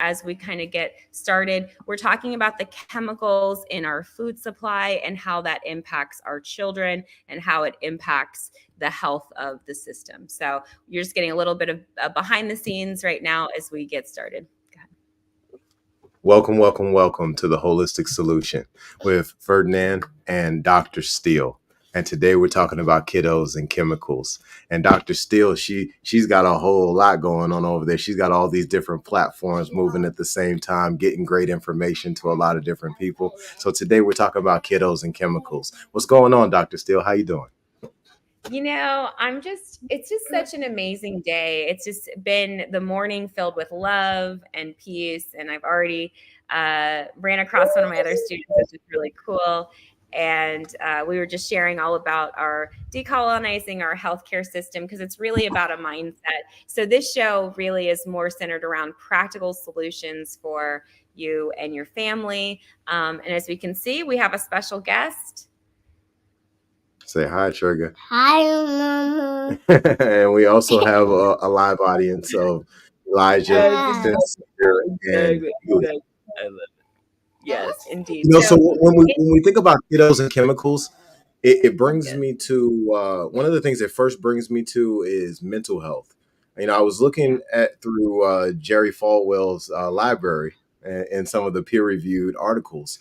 as we kind of get started. We're talking about the chemicals in our food supply and how that impacts our children and how it impacts the health of the system. So you're just getting a little bit of behind the scenes right now as we get started. Welcome, welcome, welcome to the Holistic Solution with Ferdinand and Dr. Steele. And today we're talking about kiddos and chemicals. And Dr. Steele, she's got a whole lot going on over there. She's got all these different platforms moving at the same time, getting great information to a lot of different people. So today we're talking about kiddos and chemicals. What's going on, Dr. Steele? How you doing? It's just such an amazing day. It's just been the morning filled with love and peace. And I've already ran across one of my other students, which is really cool. And we were just sharing all about our decolonizing our healthcare system, because it's really about a mindset. So this show really is more centered around practical solutions for you and your family. And as we can see, we have a special guest. Say hi, Trigger. Hi, Mama. And we also have a live audience of Elijah, Sincere, and Julie. I love it. Yes, indeed. So when we think about kiddos and chemicals, it brings me to one of the things that first brings me to is mental health. I was looking through Jerry Falwell's library and some of the peer-reviewed articles.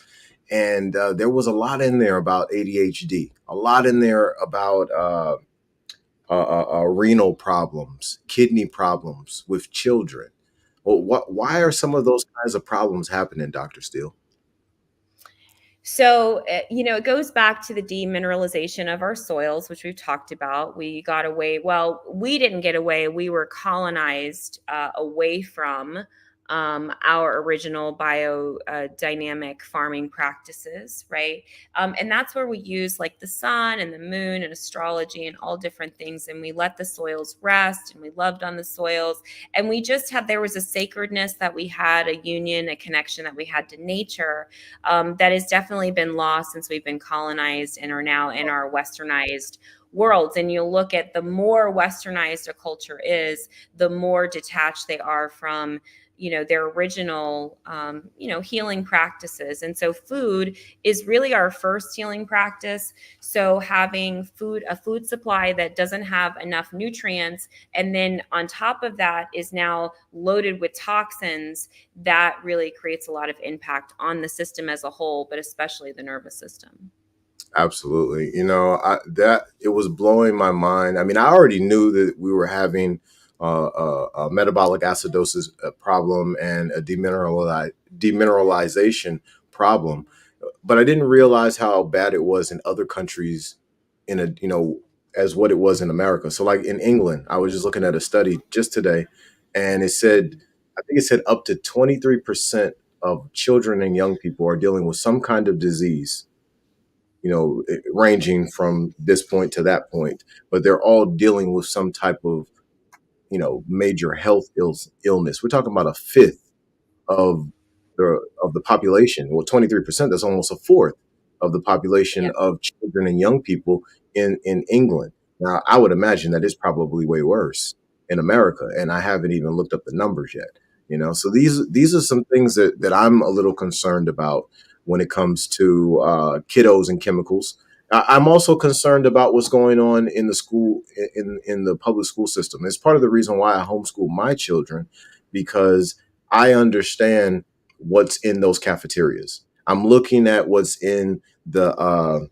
And there was a lot in there about ADHD, a lot in there about renal problems, kidney problems with children. Well, why are some of those kinds of problems happening, Dr. Steele? So, it goes back to the demineralization of our soils, which we've talked about. We got away. Well, we didn't get away. We were colonized away from our original biodynamic farming practices, right? And that's where we use like the sun and the moon and astrology and all different things. And we let the soils rest, and we loved on the soils. And we just there was a sacredness that we had, a union, a connection that we had to nature that has definitely been lost since we've been colonized and are now in our westernized worlds. And you'll look at the more westernized a culture is, the more detached they are from their original, healing practices. And so food is really our first healing practice. So having a food supply that doesn't have enough nutrients, and then on top of that is now loaded with toxins, that really creates a lot of impact on the system as a whole, but especially the nervous system. Absolutely. It was blowing my mind. I mean, I already knew that we were having a metabolic acidosis problem and a demineralization problem, but I didn't realize how bad it was in other countries as what it was in America. So like in England, I was just looking at a study just today, and I think it said up to 23% of children and young people are dealing with some kind of disease, ranging from this point to that point, but they're all dealing with some type of major health illness. We're talking about a fifth of the population. Well, 23%, that's almost a fourth of the population of children and young people in England. Now, I would imagine that it's probably way worse in America, and I haven't even looked up the numbers yet. So these are some things that I'm a little concerned about when it comes to kiddos and chemicals. I'm also concerned about what's going on in the school, in the public school system. It's part of the reason why I homeschool my children, because I understand what's in those cafeterias. I'm looking at what's in the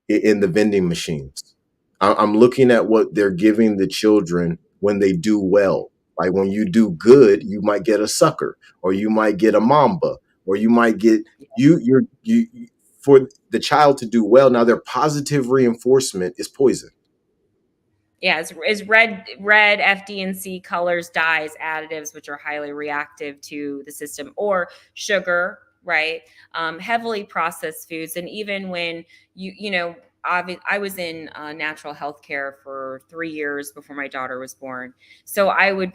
vending machines. I'm looking at what they're giving the children when they do well. Like when you do good, you might get a sucker, or you might get a mamba, or you might get you for the child to do well. Now, their positive reinforcement is poison. Yeah, it's red FD&C colors, dyes, additives, which are highly reactive to the system, or sugar, right? Heavily processed foods. And even when I was in natural health care for 3 years before my daughter was born. So I would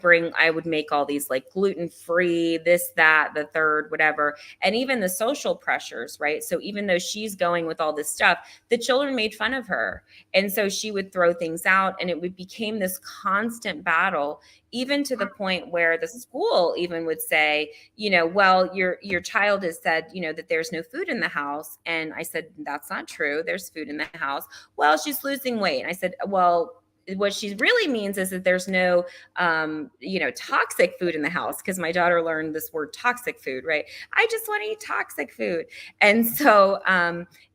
make all these like gluten-free, this, that, the third, whatever. And even the social pressures, right? So even though she's going with all this stuff, the children made fun of her. And so she would throw things out, and became this constant battle even to the point where the school even would say, well, your child has said, that there's no food in the house. And I said, that's not true. There's food in the house. Well, she's losing weight. And I said, well, what she really means is that there's no toxic food in the house, because my daughter learned this word toxic food, right? I just want to eat toxic food. And so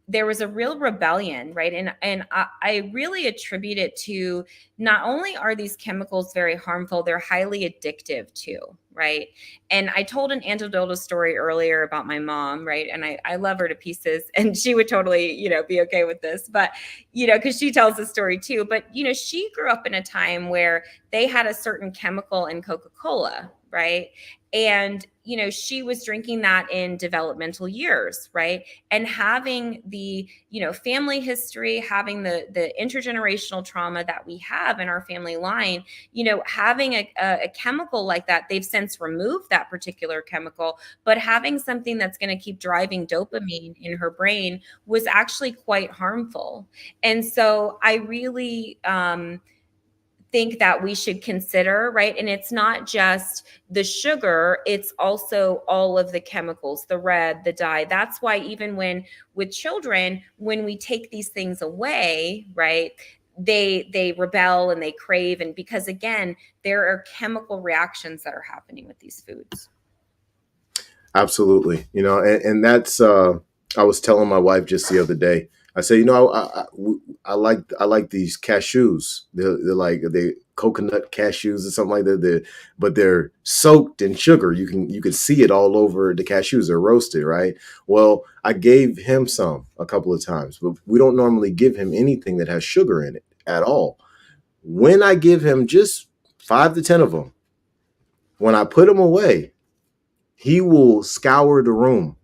there was a real rebellion, right? And I really attribute it to, not only are these chemicals very harmful, they're highly addictive too, right? And I told an anecdotal story earlier about my mom, right? And I love her to pieces, and she would totally, be okay with this, but, because she tells the story too. But, she grew up in a time where they had a certain chemical in Coca-Cola, right? And, she was drinking that in developmental years, right? And having the, family history, having the intergenerational trauma that we have in our family line, having a chemical like that, they've since removed that particular chemical, but having something that's going to keep driving dopamine in her brain was actually quite harmful. And so I really, think that we should consider, right? And it's not just the sugar, it's also all of the chemicals, the red, the dye. That's why even with children, when we take these things away, right, they rebel and they crave. And because again, there are chemical reactions that are happening with these foods. Absolutely. And that's, I was telling my wife just the other day, I say, I like these cashews. They're like they coconut cashews or something like that. But they're soaked in sugar. You can see it all over the cashews. They're roasted, right? Well, I gave him some a couple of times, but we don't normally give him anything that has sugar in it at all. When I give him just 5 to 10 of them, when I put them away, he will scour the room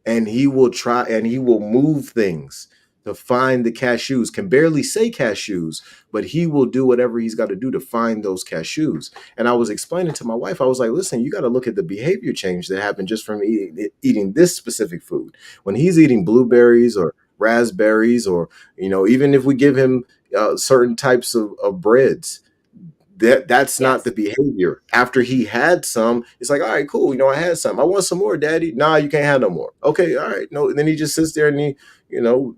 and he will move things to find the cashews. Can barely say cashews, but he will do whatever he's got to do to find those cashews. And I was explaining to my wife, I was like, listen, you got to look at the behavior change that happened just from eating this specific food. When he's eating blueberries or raspberries, or, even if we give him certain types of breads, that's not Yes. the behavior. After he had some, it's like, all right, cool. I had some. I want some more, Daddy. Nah, you can't have no more. Okay, all right. No, and then he just sits there and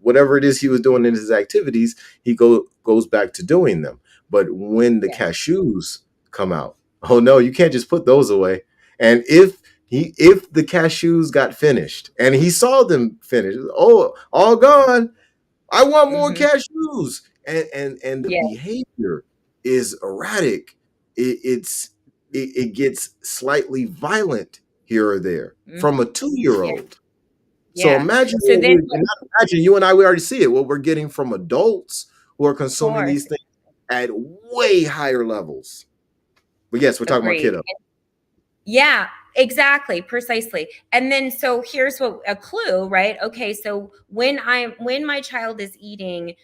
whatever it is he was doing in his activities, he goes back to doing them. But when the Yes. cashews come out, oh no, you can't just put those away. And if the cashews got finished and he saw them finished, oh, all gone. I want more Mm-hmm. cashews. And the Yeah. behavior is erratic. It gets slightly violent here or there Mm-hmm. from a Yeah. 2-year-old. So Yeah. imagine So then, imagine you and I, we already see it, what we're getting from adults who are of consuming course, these things at way higher levels. But yes, we're talking about agreed. kiddo. Yeah, exactly, precisely. And then so here's what a clue, right? Okay, so when my child is eating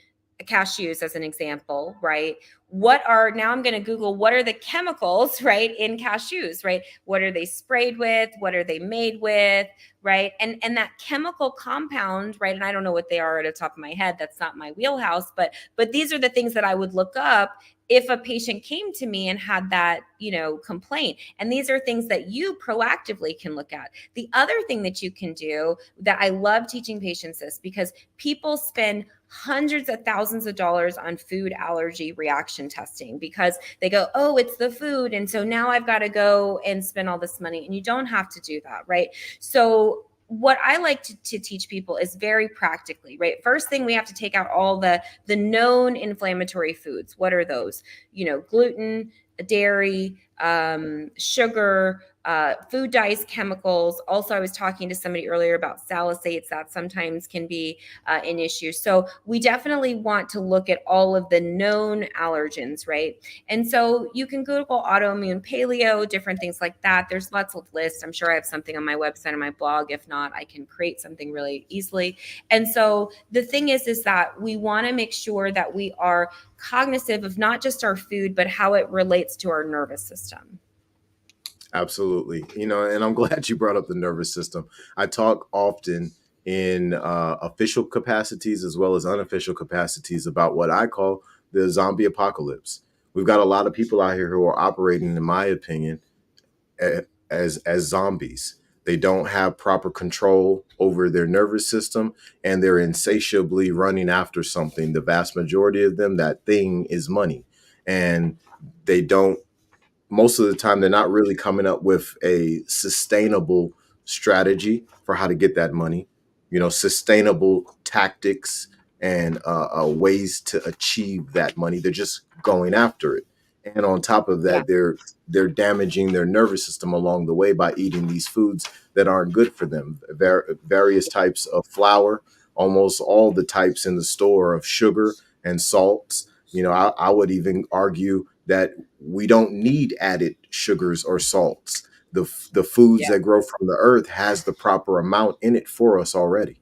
cashews as an example, right? Now I'm going to Google what are the chemicals, right, in cashews, right? What are they sprayed with? What are they made with, right? And that chemical compound, right? And I don't know what they are at the top of my head. That's not my wheelhouse, but these are the things that I would look up if a patient came to me and had that, complaint. And these are things that you proactively can look at. The other thing that you can do, that I love teaching patients this, because people spend hundreds of thousands of dollars on food allergy reaction testing because they go, oh, it's the food. And so now I've got to go and spend all this money. And you don't have to do that, right? So what I like to teach people is very practically, right? First thing, we have to take out all the known inflammatory foods. What are those? Gluten, dairy, sugar, food dyes, chemicals. Also, I was talking to somebody earlier about salicylates that sometimes can be an issue. So we definitely want to look at all of the known allergens, right? And so you can Google autoimmune paleo, different things like that. There's lots of lists. I'm sure I have something on my website and my blog. If not, I can create something really easily. And so the thing is that we want to make sure that we are cognizant of not just our food, but how it relates to our nervous system. Absolutely. And I'm glad you brought up the nervous system. I talk often in official capacities as well as unofficial capacities about what I call the zombie apocalypse, We've got a lot of people out here who are operating, in my opinion, as zombies. They don't have proper control over their nervous system, and they're insatiably running after something. The vast majority of them, that thing is money. And they don't, most of the time, they're not really coming up with a sustainable strategy for how to get that money, sustainable tactics and ways to achieve that money. They're just going after it. And on top of Yeah. that, they're damaging their nervous system along the way by eating these foods that aren't good for them. Various types of flour, almost all the types in the store of sugar and salts. I would even argue that we don't need added sugars or salts. The foods Yeah. that grow from the earth has the proper amount in it for us already.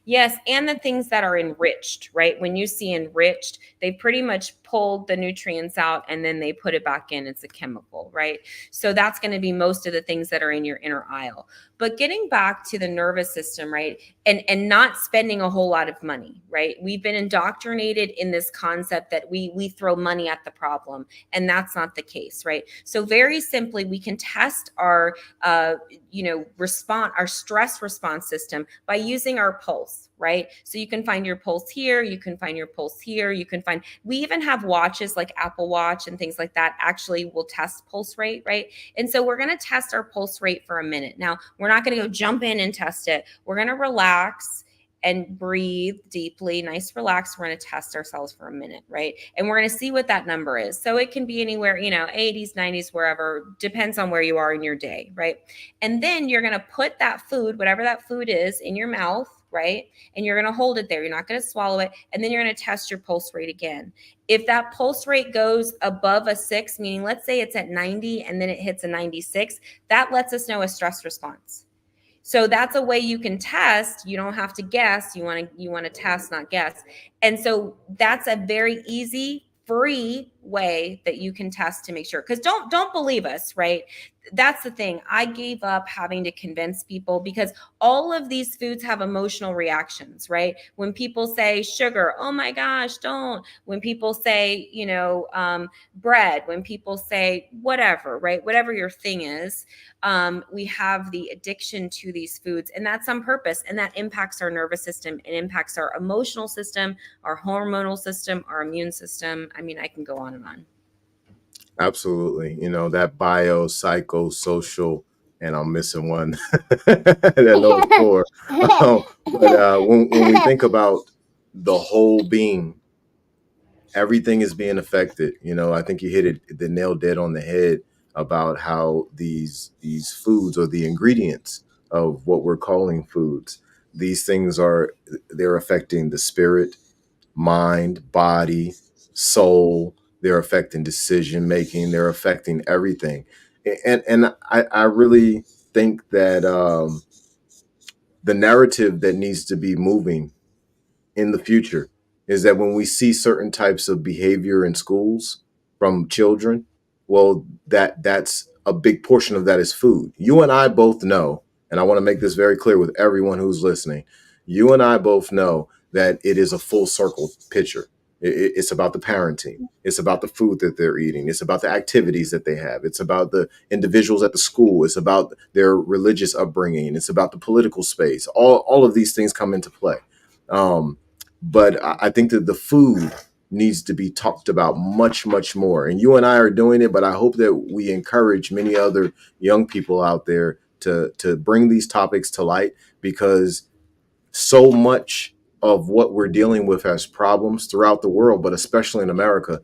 Yes, and the things that are enriched, right? When you see enriched, they pretty much pulled the nutrients out and then they put it back in. It's a chemical, right? So that's going to be most of the things that are in your inner aisle. But getting back to the nervous system, right? And not spending a whole lot of money, right? We've been indoctrinated in this concept that we throw money at the problem, and that's not the case, right? So very simply, we can test our our stress response system by using our pulse, right? So you can find your pulse here, you can find your pulse here, we even have watches like Apple Watch and things like that actually will test pulse rate, right? And so we're going to test our pulse rate for a minute. Now, we're not going to go jump in and test it. We're going to relax and breathe deeply, nice, relax. We're going to test ourselves for a minute, right? And we're going to see what that number is. So it can be anywhere, 80s, 90s, wherever, depends on where you are in your day, right? And then you're going to put that food, whatever that food is, in your mouth, right? And you're going to hold it there. You're not going to swallow it. And then you're going to test your pulse rate again. If that pulse rate goes above a 6, meaning let's say it's at 90 and then it hits a 96, that lets us know a stress response. So that's a way you can test. You don't have to guess. You want to test, not guess. And so that's a very easy, free way that you can test to make sure. Because don't believe us, right? That's the thing. I gave up having to convince people because all of these foods have emotional reactions, right? When people say sugar, oh my gosh, don't. When people say, bread, when people say whatever, right? Whatever your thing is, we have the addiction to these foods, and that's on purpose. And that impacts our nervous system. It impacts our emotional system, our hormonal system, our immune system. I mean, I can go on and on. Absolutely. That bio, psycho, social, and I'm missing one. Those four. But when we think about the whole being, everything is being affected. I think you hit the nail dead on the head about how these foods, or the ingredients of what we're calling foods, these things they're affecting the spirit, mind, body, soul. They're affecting decision making. They're affecting everything. And I really think that the narrative that needs to be moving in the future is that when we see certain types of behavior in schools from children, well, that's a big portion of that is food. You and I both know, and I want to make this very clear with everyone who's listening. You and I both know that it is a full circle picture. It's about the parenting. It's about the food that they're eating. It's about the activities that they have. It's about the individuals at the school. It's about their religious upbringing. It's about the political space. All of these things come into play. But I think that the food needs to be talked about much, much more. And you and I are doing it, but I hope that we encourage many other young people out there to bring these topics to light, because so much of what we're dealing with as problems throughout the world, but especially in America,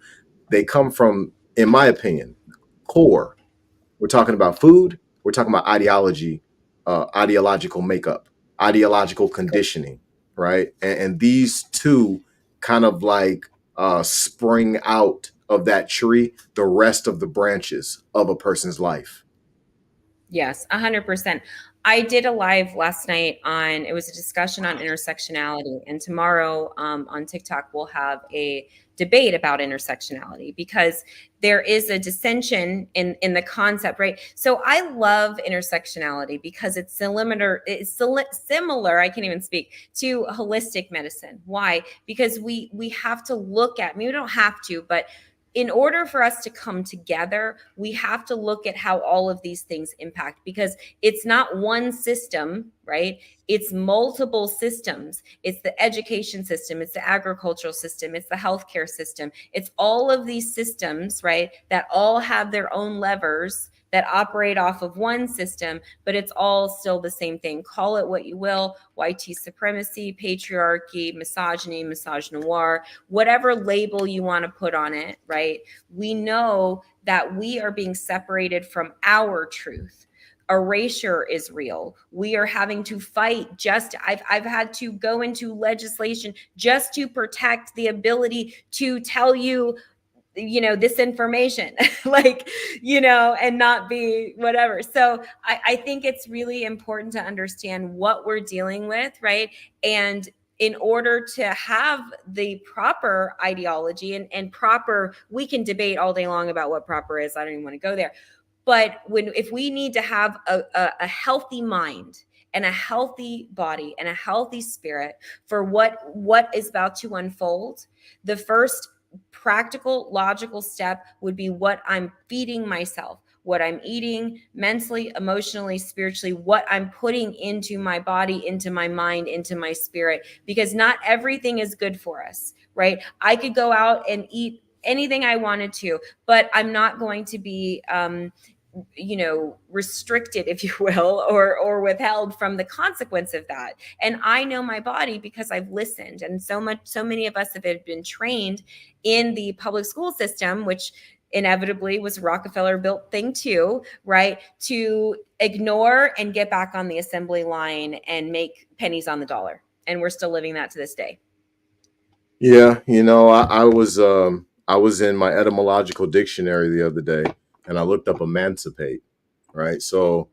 they come from, in my opinion, core. We're talking about food. We're talking about ideology, ideological makeup, ideological conditioning, right? And these two kind of like spring out of that tree the rest of the branches of a person's life. Yes, 100%. I did a live last night it was a discussion on intersectionality. And tomorrow on TikTok, we'll have a debate about intersectionality, because there is a dissension in the concept, right? So I love intersectionality because it's similar, I can't even speak, to holistic medicine. Why? Because we have to look at, we don't have to, but in order for us to come together, we have to look at how all of these things impact, because it's not one system, right? It's multiple systems. It's the education system, it's the agricultural system, it's the healthcare system. It's all of these systems, right, that all have their own levers that operate off of one system, but it's all still the same thing. Call it what you will: white supremacy, patriarchy, misogyny, misogynoir, whatever label you want to put on it, right? We know that we are being separated from our truth. Erasure is real. We are having to fight. I've had to go into legislation just to protect the ability to tell you, this information, like, and not be whatever. So I think it's really important to understand what we're dealing with, right? And in order to have the proper ideology and proper, we can debate all day long about what proper is. I don't even want to go there. But if we need to have a healthy mind and a healthy body and a healthy spirit for what is about to unfold, the first practical, logical step would be what I'm feeding myself, what I'm eating mentally, emotionally, spiritually, what I'm putting into my body, into my mind, into my spirit, because not everything is good for us, right? I could go out and eat anything I wanted to, but I'm not going to be restricted, if you will, or withheld from the consequence of that. And I know my body because I've listened. And so many of us have been trained in the public school system, which inevitably was Rockefeller built thing too, right? To ignore and get back on the assembly line and make pennies on the dollar. And we're still living that to this day. Yeah, I was in my etymological dictionary the other day, and I looked up emancipate. Right, so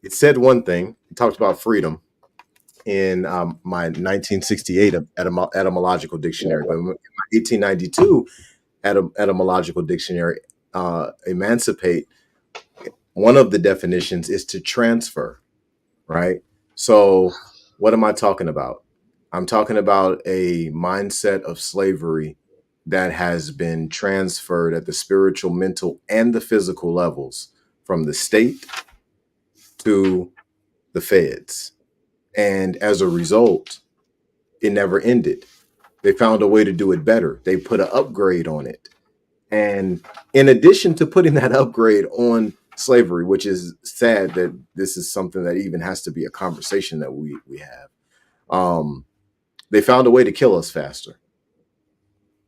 it said one thing. It talked about freedom in my 1968 etymological dictionary, but in my 1892 etymological dictionary, emancipate. One of the definitions is to transfer. Right. So, what am I talking about? I'm talking about a mindset of slavery that has been transferred at the spiritual, mental, and the physical levels from the state to the feds. And as a result, it never ended. They found a way to do it better. They put an upgrade on it. And in addition to putting that upgrade on slavery, which is sad that this is something that even has to be a conversation that we have, they found a way to kill us faster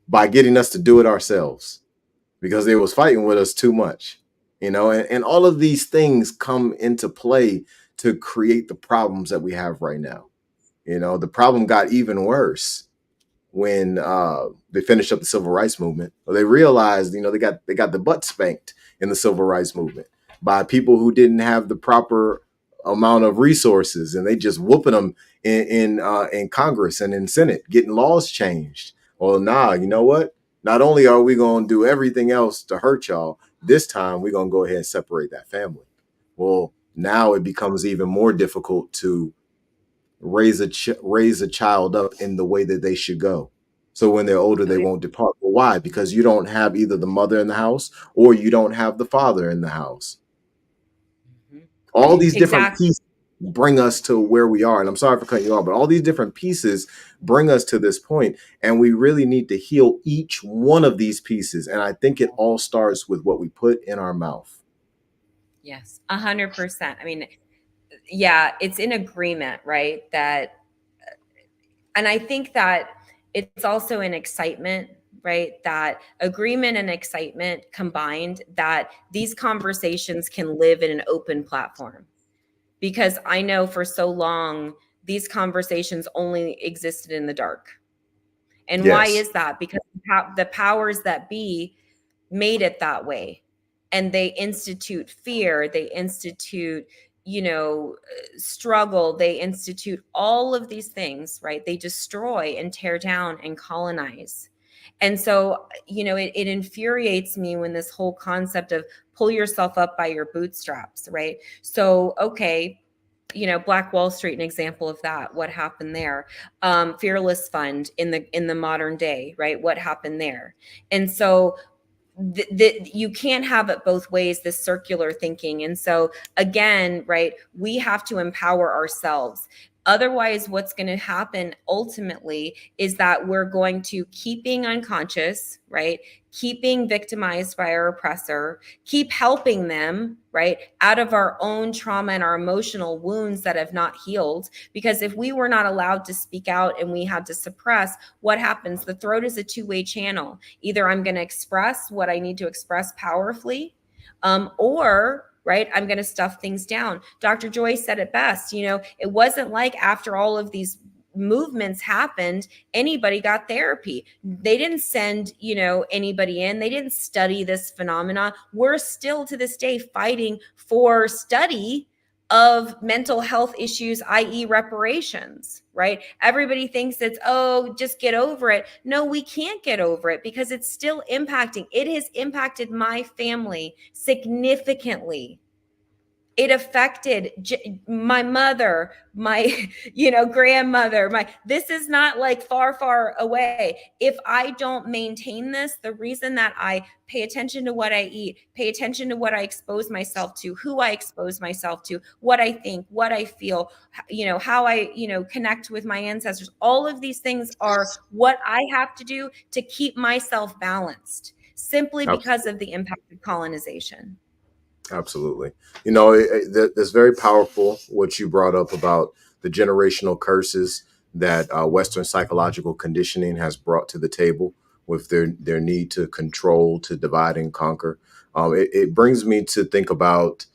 by getting us to do it ourselves because they was fighting with us too much, and all of these things come into play to create the problems that we have right now. The problem got even worse when they finished up the civil rights movement. They realized, they got the butt spanked in the civil rights movement by people who didn't have the proper amount of resources, and they just whooping them in Congress and in Senate, getting laws changed. Well, nah, you know what? Not only are we going to do everything else to hurt y'all, this time we're going to go ahead and separate that family. Well, now it becomes even more difficult to raise a child up in the way that they should go. So when they're older, they won't depart. Well, why? Because you don't have either the mother in the house or you don't have the father in the house. Mm-hmm. All these different pieces bring us to where we are. And I'm sorry for cutting you off, but all these different pieces bring us to this point, and we really need to heal each one of these pieces. And I think it all starts with what we put in our mouth. Yes, 100%. I mean, yeah, it's in agreement, right? And I think that it's also an excitement, right? That agreement and excitement combined, that these conversations can live in an open platform. Because I know for so long, these conversations only existed in the dark. And yes. Why is that? Because the powers that be made it that way. And they institute fear, they institute struggle, they institute all of these things, right? They destroy and tear down and colonize. And so, it infuriates me when this whole concept of pull yourself up by your bootstraps, right? So, okay, Black Wall Street, an example of that. What happened there? Fearless Fund in the modern day, right? What happened there? And so you can't have it both ways, this circular thinking. And so again, right, we have to empower ourselves. Otherwise, what's going to happen ultimately is that we're going to keep being unconscious, right, keep being victimized by our oppressor, keep helping them, right, out of our own trauma and our emotional wounds that have not healed. Because if we were not allowed to speak out and we had to suppress, what happens? The throat is a two-way channel. Either I'm going to express what I need to express powerfully, or right, I'm going to stuff things down. Dr. Joy said it best. It wasn't like after all of these movements happened, anybody got therapy. They didn't send, anybody in. They didn't study this phenomena. We're still to this day fighting for study of mental health issues, i.e. reparations, right? Everybody thinks it's, oh, just get over it. No, we can't get over it because it's still impacting. It has impacted my family significantly. It affected my mother, my grandmother. This is not like far away. If I don't maintain this, the reason that I pay attention to what I eat, pay attention to what I expose myself to, who I expose myself to, what I think, what I feel, how I connect with my ancestors, all of these things are what I have to do to keep myself balanced, simply because of the impact of colonization. Absolutely. That's very powerful what you brought up about the generational curses that Western psychological conditioning has brought to the table with their need to control, to divide and conquer. It brings me to think about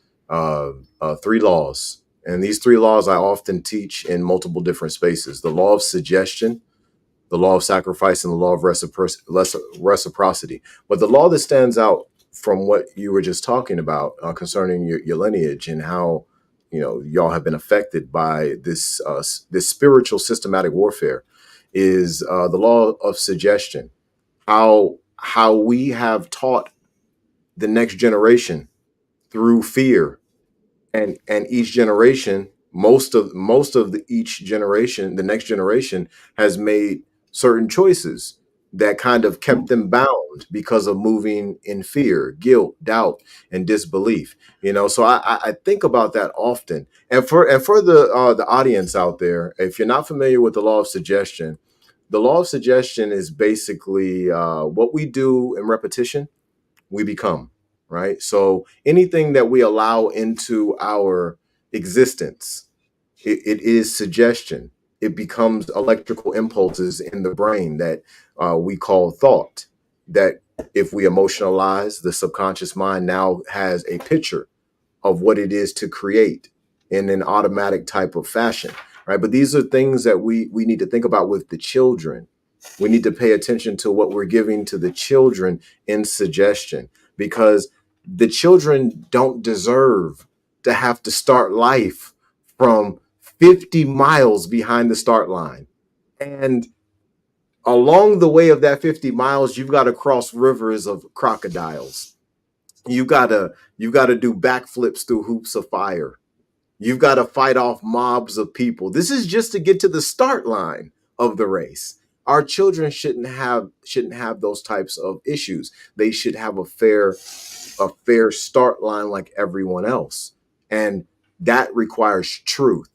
three laws. And these three laws I often teach in multiple different spaces: the law of suggestion, the law of sacrifice, and the law of reciprocity. But the law that stands out from what you were just talking about concerning your lineage and how y'all have been affected by this spiritual systematic warfare is the law of suggestion. How we have taught the next generation through fear, and each generation, each generation, the next generation has made certain choices that kind of kept them bound because of moving in fear, guilt, doubt, and disbelief. So I think about that often. And for the audience out there, if you're not familiar with the law of suggestion, the law of suggestion is basically what we do in repetition, we become, right? So anything that we allow into our existence, it is suggestion. It becomes electrical impulses in the brain that we call thought. That if we emotionalize, the subconscious mind now has a picture of what it is to create in an automatic type of fashion, right? But these are things that we need to think about with the children. We need to pay attention to what we're giving to the children in suggestion, because the children don't deserve to have to start life from 50 miles behind the start line. And along the way of that 50 miles, you've got to cross rivers of crocodiles. You got to do backflips through hoops of fire. You've got to fight off mobs of people. This is just to get to the start line of the race. Our children shouldn't have those types of issues. They should have a fair start line like everyone else. And that requires truth.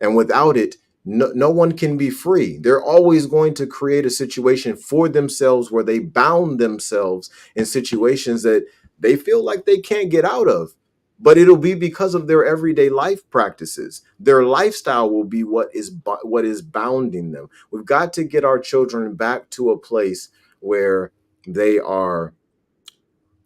And without it, no one can be free. They're always going to create a situation for themselves where they bound themselves in situations that they feel like they can't get out of. But it'll be because of their everyday life practices. Their lifestyle will be what is bounding them. We've got to get our children back to a place where they are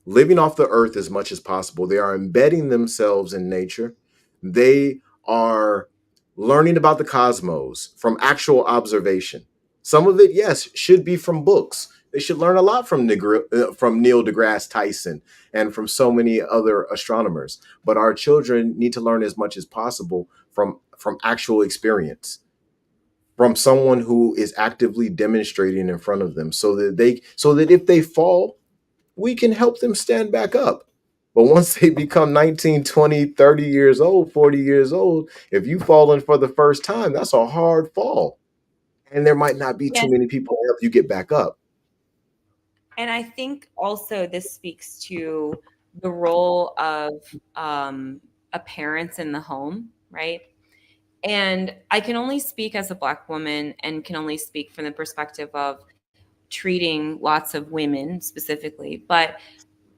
living off the earth as much as possible. They are embedding themselves in nature. They are learning about the cosmos from actual observation. Some of it, yes, should be from books. They should learn a lot from Neil deGrasse Tyson and from so many other astronomers. But our children need to learn as much as possible from actual experience, from someone who is actively demonstrating in front of them, so that if they fall, we can help them stand back up. But once they become 19, 20, 30 years old, 40 years old, if you've fallen for the first time, that's a hard fall. And there might not be too Yes. many people to help you get back up. I think also this speaks to the role of a parents in the home, right? And I can only speak as a Black woman and can only speak from the perspective of treating lots of women specifically. But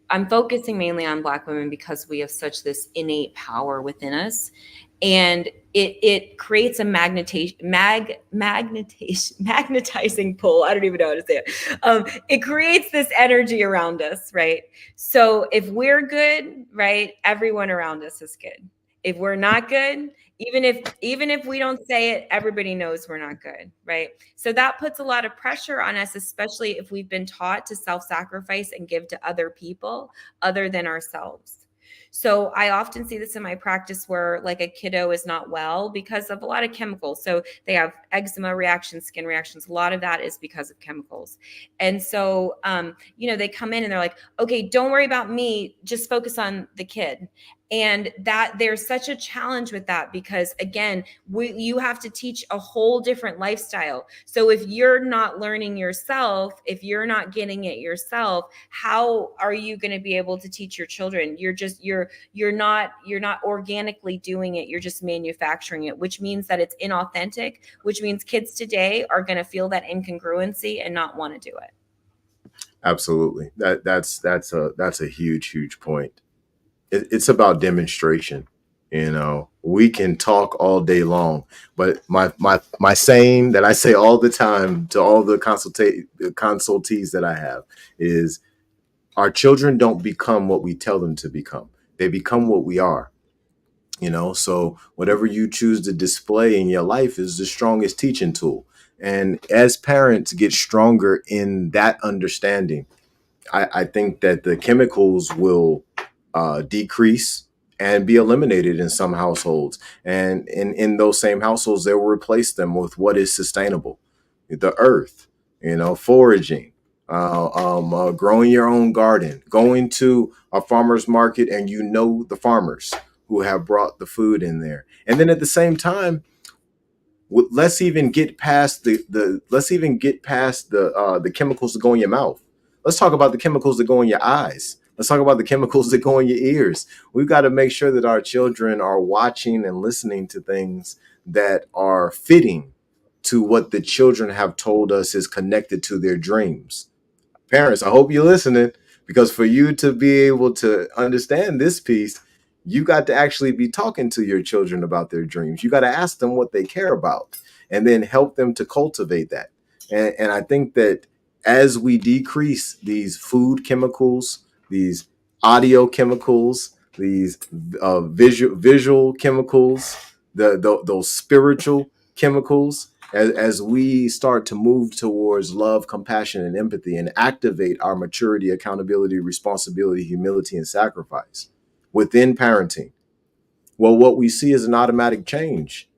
I'm focusing mainly on Black women because we have such this innate power within us, and it creates a magnetizing pull. I don't even know how to say it. It creates this energy around us, right? So if we're good, right, everyone around us is good. If we're not good, even if we don't say it, everybody knows we're not good, right? So that puts a lot of pressure on us, especially if we've been taught to self-sacrifice and give to other people other than ourselves. So I often see this in my practice where like a kiddo is not well because of a lot of chemicals. So they have eczema reactions, skin reactions. A lot of that is because of chemicals. And so, they come in and they're like, okay, don't worry about me. Just focus on the kid. And that there's such a challenge with that because again, you have to teach a whole different lifestyle. So if you're not learning yourself, if you're not getting it yourself, how are you going to be able to teach your children? You're not organically doing it. You're just manufacturing it, which means that it's inauthentic, which means kids today are going to feel that incongruency and not want to do it. Absolutely. That's a huge point. It's about demonstration. We can talk all day long, but my saying that I say all the time to all the consultees that I have is, our children don't become what we tell them to become. They become what we are. So whatever you choose to display in your life is the strongest teaching tool. And as parents get stronger in that understanding, I think that the chemicals will decrease and be eliminated in some households. And in those same households, they will replace them with what is sustainable: the earth, foraging, growing your own garden, going to a farmer's market and the farmers who have brought the food in there. And then at the same time, let's even get past the chemicals that go in your mouth. Let's talk about the chemicals that go in your eyes. Let's talk about the chemicals that go in your ears. We've got to make sure that our children are watching and listening to things that are fitting to what the children have told us is connected to their dreams. Parents, I hope you're listening, because for you to be able to understand this piece, you got to actually be talking to your children about their dreams. You got to ask them what they care about and then help them to cultivate that. And I think that as we decrease these food chemicals, these audio chemicals, these visual chemicals, those spiritual chemicals, as we start to move towards love, compassion, and empathy, and activate our maturity, accountability, responsibility, humility, and sacrifice within parenting, well, what we see is an automatic change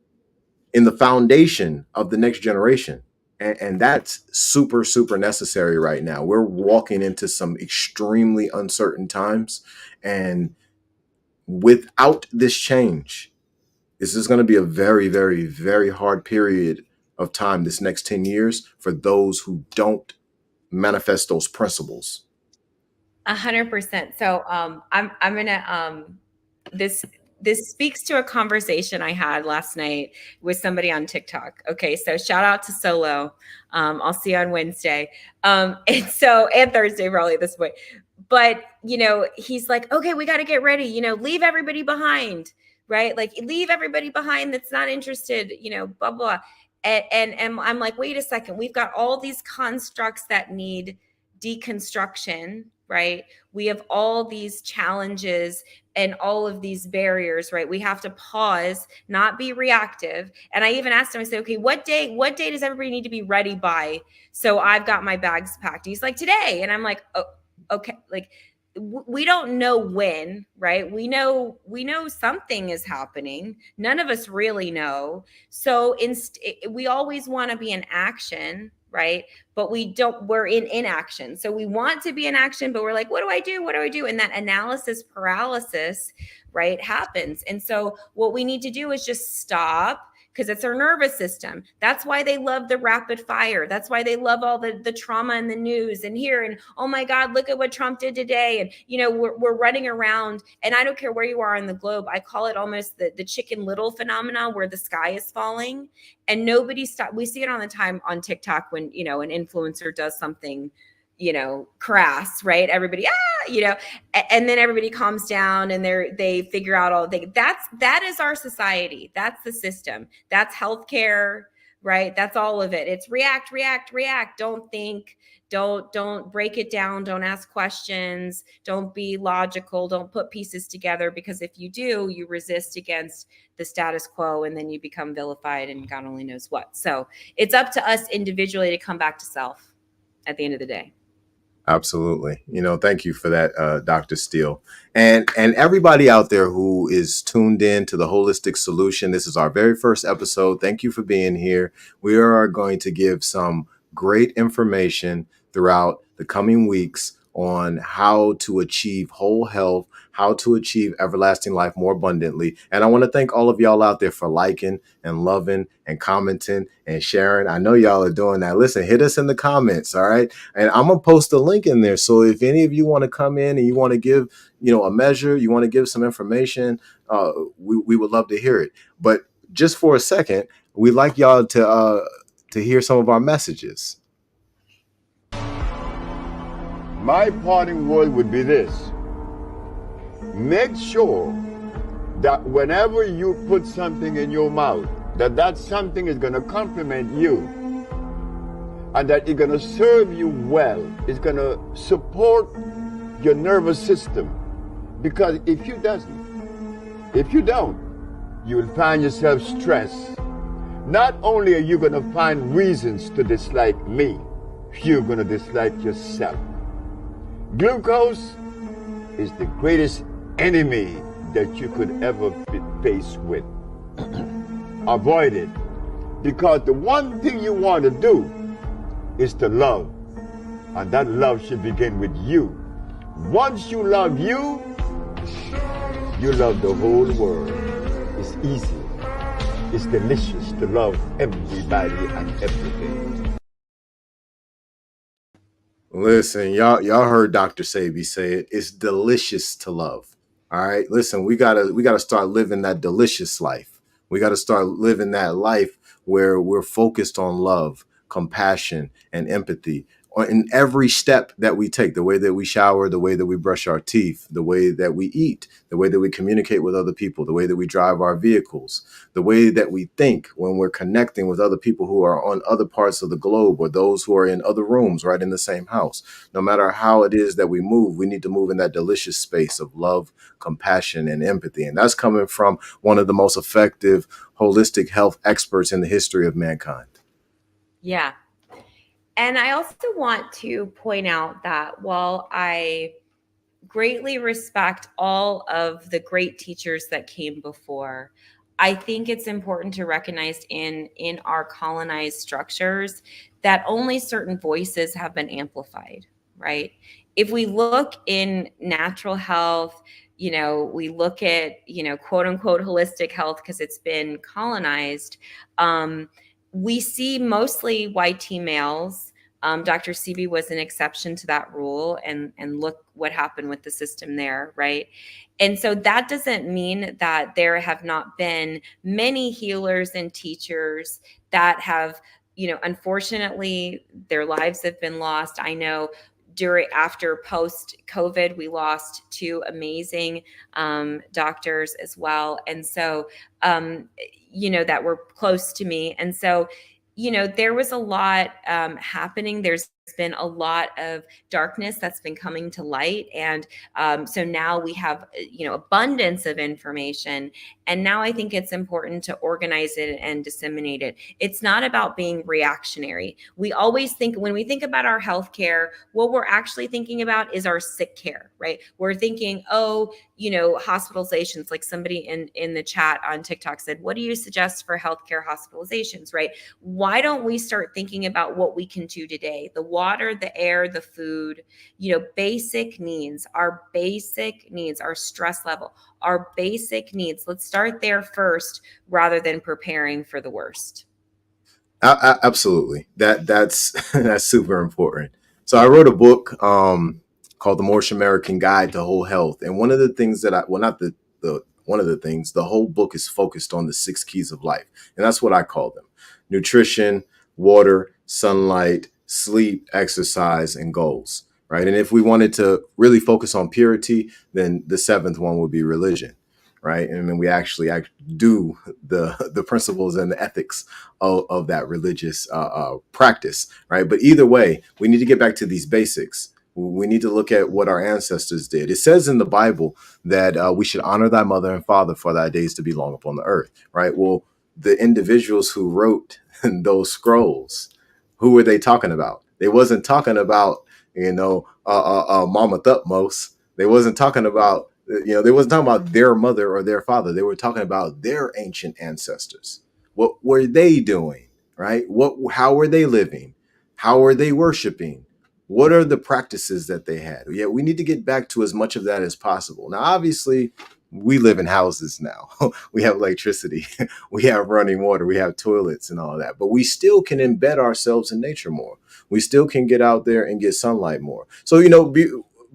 in the foundation of the next generation. And that's super necessary right now. We're walking into some extremely uncertain times. And without this change, this is going to be a very hard period of time, this next 10 years, for those who don't manifest those principles. 100%. So I'm gonna this speaks to a conversation I had last night with somebody on TikTok. Okay, so shout out to Solo. I'll see you on Wednesday. And Thursday probably at this point. But he's like, okay, we got to get ready. Leave everybody behind, right? Like leave everybody behind that's not interested. Blah blah. And I'm like, wait a second. We've got all these constructs that need deconstruction, right? We have all these challenges and all of these barriers, right? We have to pause, not be reactive. And I even asked him, I said, okay, what day does everybody need to be ready by? So I've got my bags packed. He's like, today. And I'm like, oh, okay. Like, we don't know when, right? We know something is happening. None of us really know. So we always want to be in action, right? But we're in inaction. So we want to be in action, but we're like, what do I do? And that analysis paralysis, right, happens. And so what we need to do is just stop, because it's our nervous system. That's why they love the rapid fire. That's why they love all the trauma in the news and here, and oh my God, look at what Trump did today. And, you know, we're running around, and I don't care where you are on the globe. I call it almost the Chicken Little phenomenon, where the sky is falling and nobody stop. We see it all the time on TikTok when, you know, an influencer does something, you know, crass, right? Everybody, you know, and then everybody calms down and they figure out all things. That is our society. That's the system. That's healthcare, right? That's all of it. It's react, react, react. Don't think, don't break it down. Don't ask questions. Don't be logical. Don't put pieces together, because if you do, you resist against the status quo, and then you become vilified and God only knows what. So it's up to us individually to come back to self at the end of the day. Absolutely. You know, thank you for that, Dr. Steele. And everybody out there who is tuned in to the Holistic Solution. This is our very first episode. Thank you for being here. We are going to give some great information throughout the coming weeks on how to achieve whole health, how to achieve everlasting life more abundantly. And I want to thank all of y'all out there for liking and loving and commenting and sharing. I know y'all are doing that. Listen, hit us in the comments. All right. And I'm going to post a link in there. So if any of you want to come in and you want to give, you know, a measure, you want to give some information, we would love to hear it. But just for a second, we'd like y'all to hear some of our messages. My parting word would be this. Make sure that whenever you put something in your mouth, that something is going to complement you, and that it's going to serve you well. It's going to support your nervous system. Because if you don't, you will find yourself stressed. Not only are you going to find reasons to dislike me, you're going to dislike yourself. Glucose is the greatest enemy that you could ever be faced with. Avoid it. Because the one thing you want to do is to love. And that love should begin with you. Once you love you, you love the whole world. It's easy. It's delicious to love everybody and everything. Listen, y'all heard Dr. Sabi say it. It's delicious to love. All right. Listen, we gotta start living that delicious life. We gotta start living that life where we're focused on love, compassion, and empathy in every step that we take, the way that we shower, the way that we brush our teeth, the way that we eat, the way that we communicate with other people, the way that we drive our vehicles, the way that we think when we're connecting with other people who are on other parts of the globe, or those who are in other rooms right in the same house. No matter how it is that we move, we need to move in that delicious space of love, compassion, and empathy. And that's coming from one of the most effective holistic health experts in the history of mankind. Yeah. And I also want to point out that while I greatly respect all of the great teachers that came before, I think it's important to recognize in our colonized structures that only certain voices have been amplified, right? If we look in natural health, you know, we look at, you know, quote unquote holistic health because it's been colonized. We see mostly white males. Dr. Sebi was an exception to that rule, and look what happened with the system there, right? And so that doesn't mean that there have not been many healers and teachers that have, you know, unfortunately, their lives have been lost. I know after post-COVID, we lost 2 amazing doctors as well. And so, you know, that were close to me. And so, you know, there was a lot happening. There's been a lot of darkness that's been coming to light. And so now we have, you know, abundance of information. And now I think it's important to organize it and disseminate it. It's not about being reactionary. We always think, when we think about our healthcare, what we're actually thinking about is our sick care, right? We're thinking, oh, you know, hospitalizations, like somebody in the chat on TikTok said, what do you suggest for healthcare hospitalizations, right? Why don't we start thinking about what we can do today, the water, the air, the food, basic needs, our stress level, our basic needs. Let's start there first rather than preparing for the worst. Absolutely. That's that's super important. So I wrote a book called The Moorish American Guide to Whole Health, and one of the things that not the one of the things, the whole book is focused on the 6 keys of life, and that's what I call them: nutrition, water, sunlight, sleep, exercise, and goals. Right, and if we wanted to really focus on purity, then the seventh one would be religion. Right, and then we actually do the principles and the ethics of that religious practice, right? But either way, we need to get back to these basics. We need to look at what our ancestors did. It says in the Bible that we should honor thy mother and father for thy days to be long upon the earth, right? Well, the individuals who wrote those scrolls, who were they talking about? They wasn't talking about, Mama Thutmose. They wasn't talking about, they wasn't talking about their mother or their father. They were talking about their ancient ancestors. What were they doing, right? How were they living? How were they worshiping? What are the practices that they had? Yeah, we need to get back to as much of that as possible. Now, obviously, we live in houses now. We have electricity, we have running water, we have toilets and all that, but we still can embed ourselves in nature more. We still can get out there and get sunlight more. So,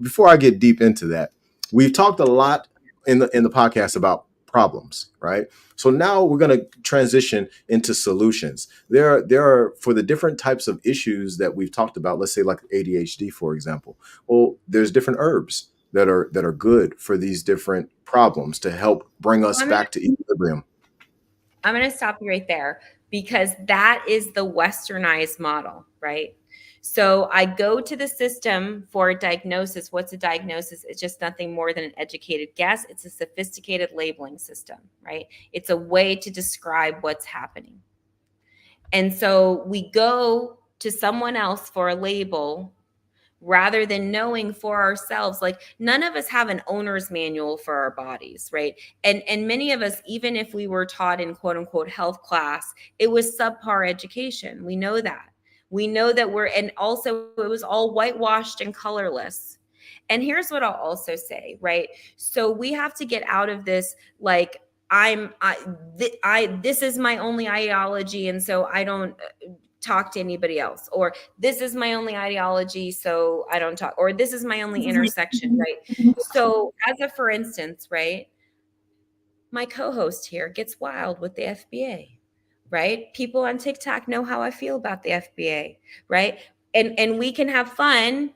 before I get deep into that, we've talked a lot in the podcast about problems, right? So now we're going to transition into solutions. There are for the different types of issues that we've talked about. Let's say like ADHD, for example. Well, there's different herbs that are good for these different problems to help bring us back to equilibrium. I'm going to stop you right there because that is the westernized model, right? So I go to the system for a diagnosis. What's a diagnosis? It's just nothing more than an educated guess. It's a sophisticated labeling system, right? It's a way to describe what's happening. And so we go to someone else for a label rather than knowing for ourselves. Like, none of us have an owner's manual for our bodies, right? And many of us, even if we were taught in quote unquote health class, it was subpar education. We know that. And also it was all whitewashed and colorless. And here's what I'll also say, right? So we have to get out of this, like, this is my only ideology, and so I don't talk to anybody else, or this is my only ideology, so I don't talk, or this is my only intersection, right? So for instance, right, my co-host here gets wild with the FBA, right? People on TikTok know how I feel about the FBA, right? And we can have fun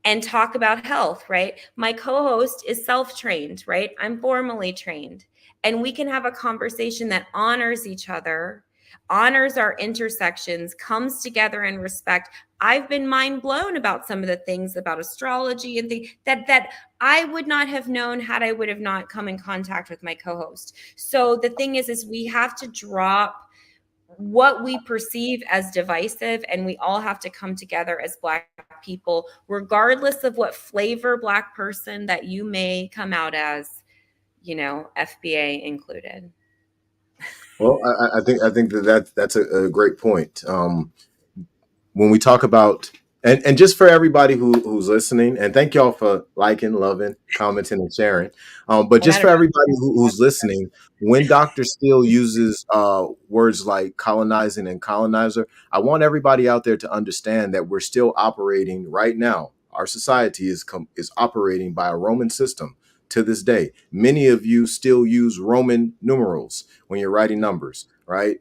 and talk about health, right? My co-host is self-trained, right? I'm formally trained. And we can have a conversation that honors each other, honors our intersections, comes together in respect. I've been mind blown about some of the things about astrology and things that I would not have known had I would have not come in contact with my co-host. So the thing is we have to drop what we perceive as divisive, and we all have to come together as Black people, regardless of what flavor Black person that you may come out as, FBA included. Well, I think that's a great point. When we talk about, and just for everybody who's listening, and thank y'all for liking, loving, commenting, and sharing. But just for everybody who's listening, when Dr. Steele uses words like colonizing and colonizer, I want everybody out there to understand that we're still operating right now. Our society is operating by a Roman system to this day. Many of you still use Roman numerals when you're writing numbers, right?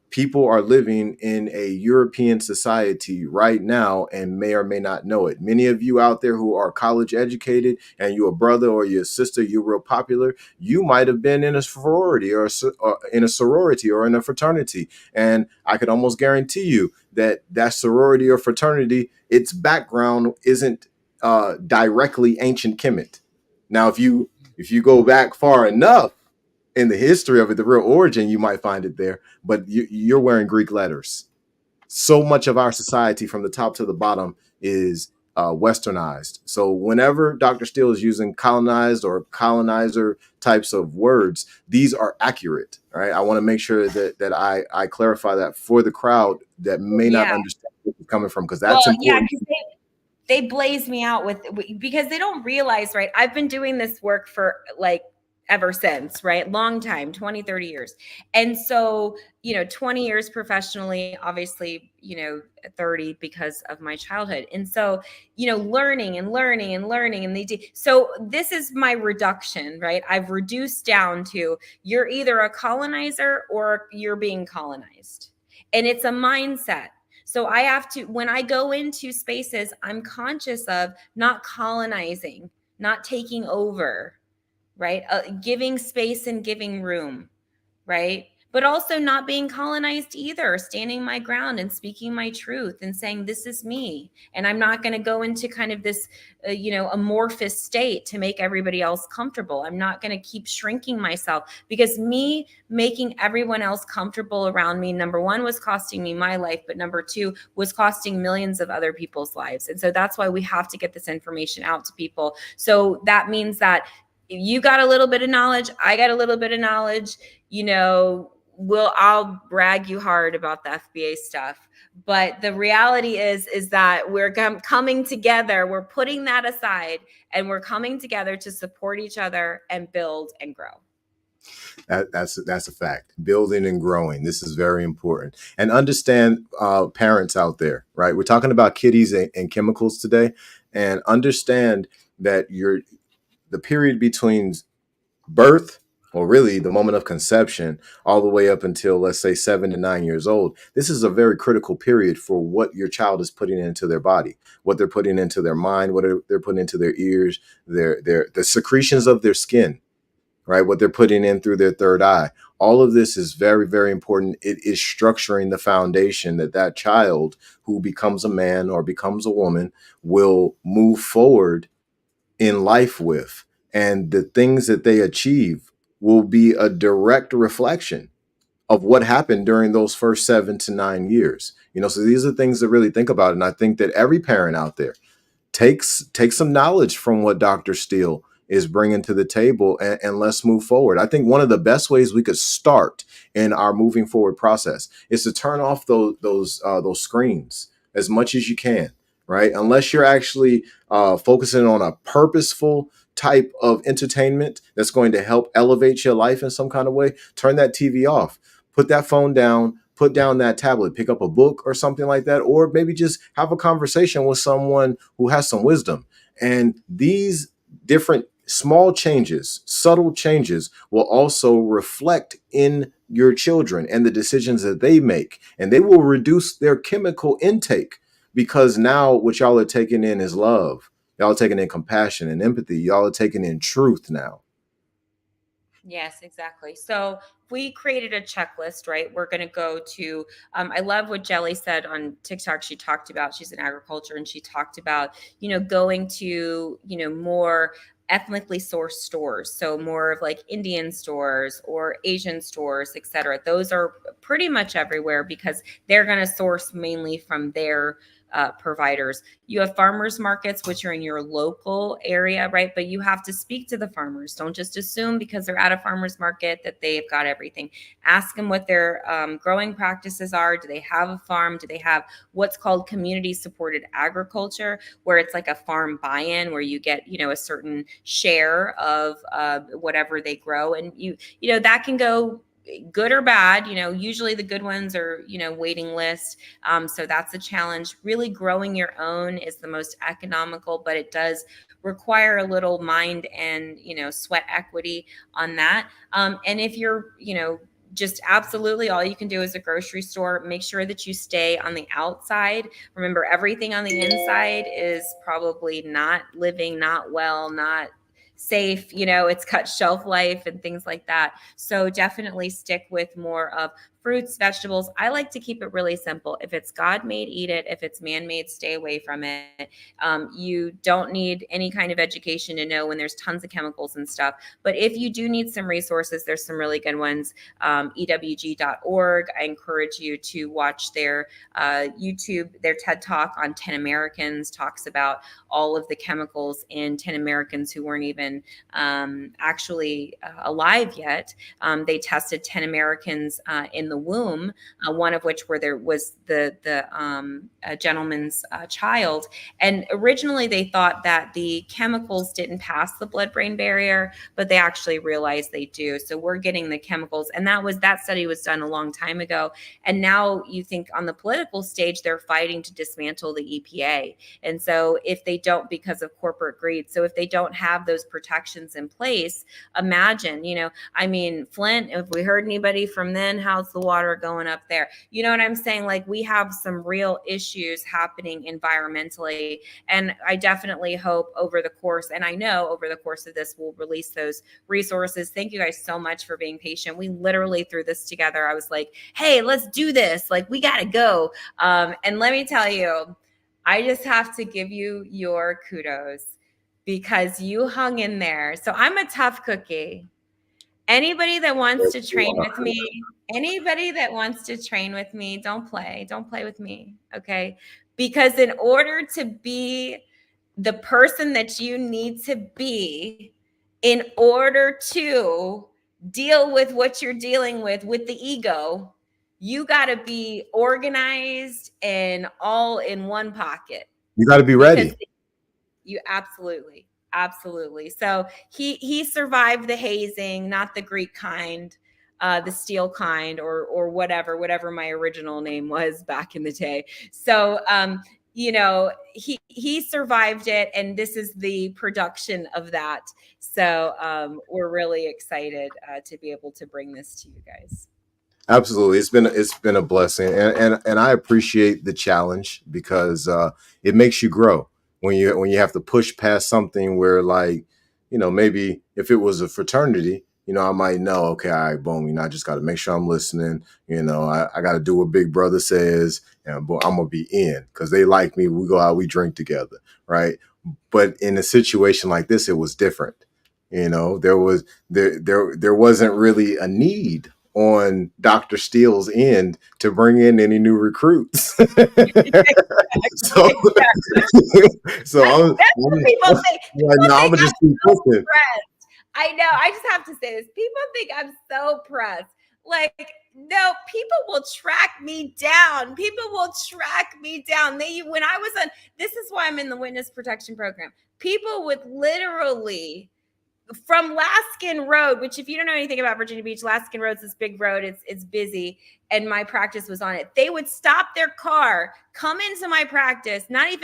People are living in a European society right now and may or may not know it. Many of you out there who are college educated and you're a brother or your sister, you're real popular, you might have been in a sorority or in a sorority or in a fraternity. And I could almost guarantee you that sorority or fraternity, its background isn't directly ancient Kemet. Now, if you go back far enough in the history of it, the real origin, you might find it there, but you're wearing Greek letters. So much of our society from the top to the bottom is westernized. So whenever Dr. Steele is using colonized or colonizer types of words, these are accurate, right? I want to make sure that I clarify that for the crowd that may not understand what we're coming from, because Well, that's yeah, important. because they blaze me out because they don't realize, right? I've been doing this work for like ever since, right? Long time, 20, 30 years. And so, 20 years professionally, obviously, 30 because of my childhood. And so, learning and learning and learning. And so this is my reduction, right? I've reduced down to you're either a colonizer or you're being colonized. And it's a mindset. So I have to, when I go into spaces, I'm conscious of not colonizing, not taking over, right? Giving space and giving room, right? But also not being colonized either, standing my ground and speaking my truth and saying, this is me. And I'm not going to go into kind of this, amorphous state to make everybody else comfortable. I'm not going to keep shrinking myself, because me making everyone else comfortable around me, number one, was costing me my life, but number two, was costing millions of other people's lives. And so that's why we have to get this information out to people. So that means that you got a little bit of knowledge, I got a little bit of knowledge, I'll brag you hard about the FBA stuff. But the reality is that we're coming together, we're putting that aside, and we're coming together to support each other and build and grow. That's a fact. Building and growing. This is very important. And understand, parents out there, right? We're talking about kiddies and chemicals today, and understand that the period between birth, or really the moment of conception, all the way up until, let's say, 7 to 9 years old. This is a very critical period for what your child is putting into their body, what they're putting into their mind, what they're putting into their ears, the secretions of their skin, right? What they're putting in through their third eye. All of this is very, very important. It is structuring the foundation that child who becomes a man or becomes a woman will move forward in life with. And the things that they achieve will be a direct reflection of what happened during those first 7 to 9 years. So these are things to really think about. And I think that every parent out there take some knowledge from what Dr. Steele is bringing to the table, and let's move forward. I think one of the best ways we could start in our moving forward process is to turn off those screens as much as you can, right? Unless you're actually focusing on a purposeful type of entertainment that's going to help elevate your life in some kind of way, turn that TV off, put that phone down, put down that tablet, pick up a book or something like that, or maybe just have a conversation with someone who has some wisdom. And these different small changes, subtle changes, will also reflect in your children and the decisions that they make. And they will reduce their chemical intake, because now what y'all are taking in is love. Y'all are taking in compassion and empathy. Y'all are taking in truth now. Yes, exactly. So we created a checklist, right? We're going to go to, I love what Jelly said on TikTok. She's in agriculture, and she talked about, going to, more ethnically sourced stores. So more of like Indian stores or Asian stores, et cetera. Those are pretty much everywhere because they're going to source mainly from their providers. You have farmers markets, which are in your local area, right? But you have to speak to the farmers. Don't just assume because they're at a farmers market that they've got everything. Ask them what their growing practices are. Do they have a farm? Do they have what's called community supported agriculture, where it's like a farm buy-in, where you get, a certain share of whatever they grow. And that can go good or bad. Usually the good ones are, waiting list. So that's a challenge. Really growing your own is the most economical, but it does require a little mind and, sweat equity on that. And if you're, just absolutely all you can do is a grocery store, make sure that you stay on the outside. Remember, everything on the inside is probably not living, not well, not safe, it's cut shelf life and things like that. So definitely stick with more of fruits, vegetables. I like to keep it really simple. If it's God made, eat it. If it's man made, stay away from it. You don't need any kind of education to know when there's tons of chemicals and stuff. But if you do need some resources, there's some really good ones. EWG.org. I encourage you to watch their YouTube, their TED Talk on 10 Americans talks about all of the chemicals in 10 Americans who weren't even even actually alive yet. They tested 10 Americans in the womb, one of which there was the gentleman's child. And originally they thought that the chemicals didn't pass the blood-brain barrier, but they actually realized they do. So we're getting the chemicals, and that study was done a long time ago. And now you think on the political stage, they're fighting to dismantle the EPA. And so if they don't, because of corporate greed, so if they don't have those protections in place, imagine, I mean, Flint, if we heard anybody from then, how's the water going up there? You know what I'm saying? Like, we have some real issues happening environmentally. And I definitely hope over the course, and I know over the course of this, we'll release those resources. Thank you guys so much for being patient. We literally threw this together. I was like, hey, let's do this. Like, we got to go. And let me tell you, I just have to give you your kudos because you hung in there. So I'm a tough cookie. Anybody that wants to train with me, don't play with me. Okay. Because in order to be the person that you need to be, in order to deal with what you're dealing with the ego, you got to be organized and all in one pocket. You got to be ready. You absolutely. So he survived the hazing, not the Greek kind, the Steele kind, or whatever my original name was back in the day. So he survived it, and this is the production of that. So we're really excited to be able to bring this to you guys. Absolutely. It's been a blessing. And I appreciate the challenge because it makes you grow when you have to push past something where, like, maybe if it was a fraternity, I might know, okay, all right, boom, I just got to make sure I'm listening. I got to do what Big Brother says, and boom, I'm going to be in because they like me. We go out, we drink together. Right. But in a situation like this, it was different. There wasn't really a need on Dr. Steele's end to bring in any new recruits. So that's what people think. I'm just keep pushing. I know. I just have to say this. People think I'm so pressed. Like, no, people will track me down. When I was on, this is why I'm in the witness protection program. People would literally, from Laskin Road, which if you don't know anything about Virginia Beach, Laskin Road's this big road. It's busy. And my practice was on it. They would stop their car, come into my practice, I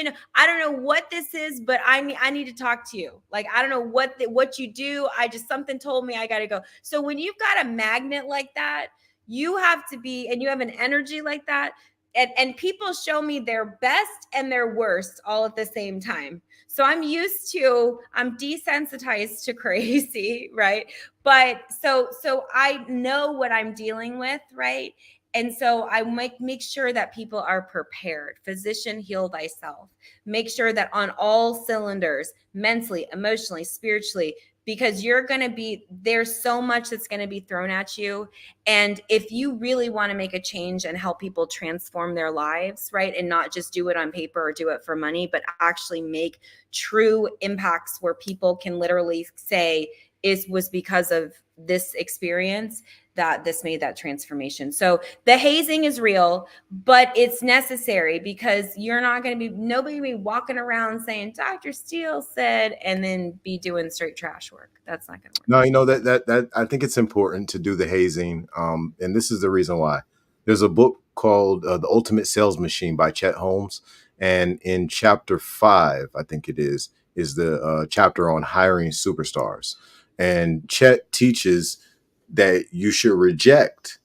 don't know what this is, but I need to talk to you. Like, I don't know what you do. Something told me I got to go. So when you've got a magnet like that, you have to be, and you have an energy like that. And people show me their best and their worst all at the same time. So I'm desensitized to crazy, right? But so I know what I'm dealing with, right? And so I make sure that people are prepared. Physician, heal thyself. Make sure that on all cylinders, mentally, emotionally, spiritually, because there's so much that's going to be thrown at you. And if you really want to make a change and help people transform their lives, right, and not just do it on paper or do it for money, but actually make true impacts where people can literally say was because of this experience that this made that transformation. So the hazing is real, but it's necessary because nobody will be walking around saying Dr. Steele said, and then be doing straight trash work. That's not going to work. No, that I think it's important to do the hazing. And this is the reason why. There's a book called The Ultimate Sales Machine by Chet Holmes. And in chapter 5, I think it is the chapter on hiring superstars. And Chet teaches that you should reject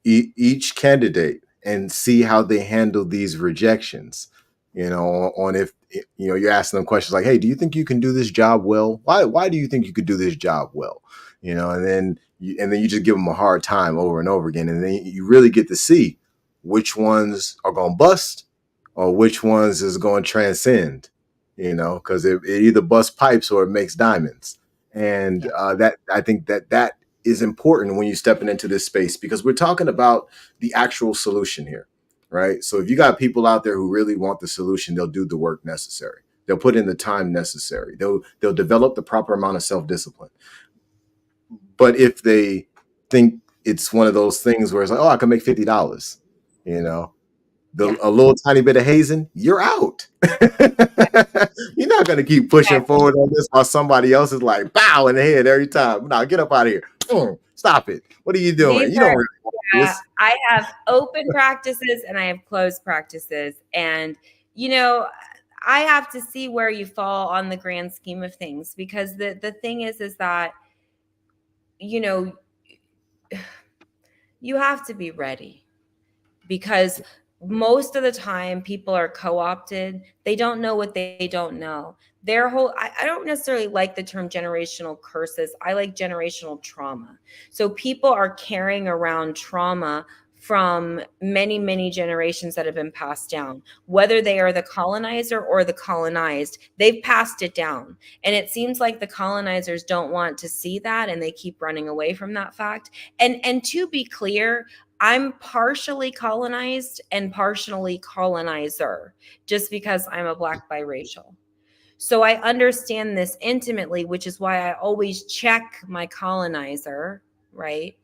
each candidate and see how they handle these rejections. On if you're asking them questions like, "Hey, do you think you can do this job well? Why do you think you could do this job well?" And then you just give them a hard time over and over again, and then you really get to see which ones are going to bust or which ones is going to transcend. Because it either busts pipes or it makes diamonds. And that I think that is important when you're stepping into this space, because we're talking about the actual solution here, right? So if you got people out there who really want the solution, they'll do the work necessary. They'll put in the time necessary. They'll develop the proper amount of self-discipline. But if they think it's one of those things where it's like, oh, I can make $50, you know, Yeah. a little tiny bit of hazing, you're out. You're not going to keep pushing Exactly. forward on this while somebody else is like, bow in the head every time. No, get up out of here. Stop it. What are you doing? These You don't are, really want yeah, this. I have open practices and I have closed practices. And, you know, I have to see where you fall on the grand scheme of things, because the thing is that, you know, you have to be ready, because most of the time people are co-opted. They don't know what they don't know. Their whole, I don't necessarily like the term generational curses. I like generational trauma. So people are carrying around trauma from many, many generations that have been passed down. Whether they are the colonizer or the colonized, they've passed it down. And it seems like the colonizers don't want to see that, and they keep running away from that fact. And to be clear, I'm partially colonized and partially colonizer, just because I'm a Black biracial. So I understand this intimately, which is why I always check my colonizer, right?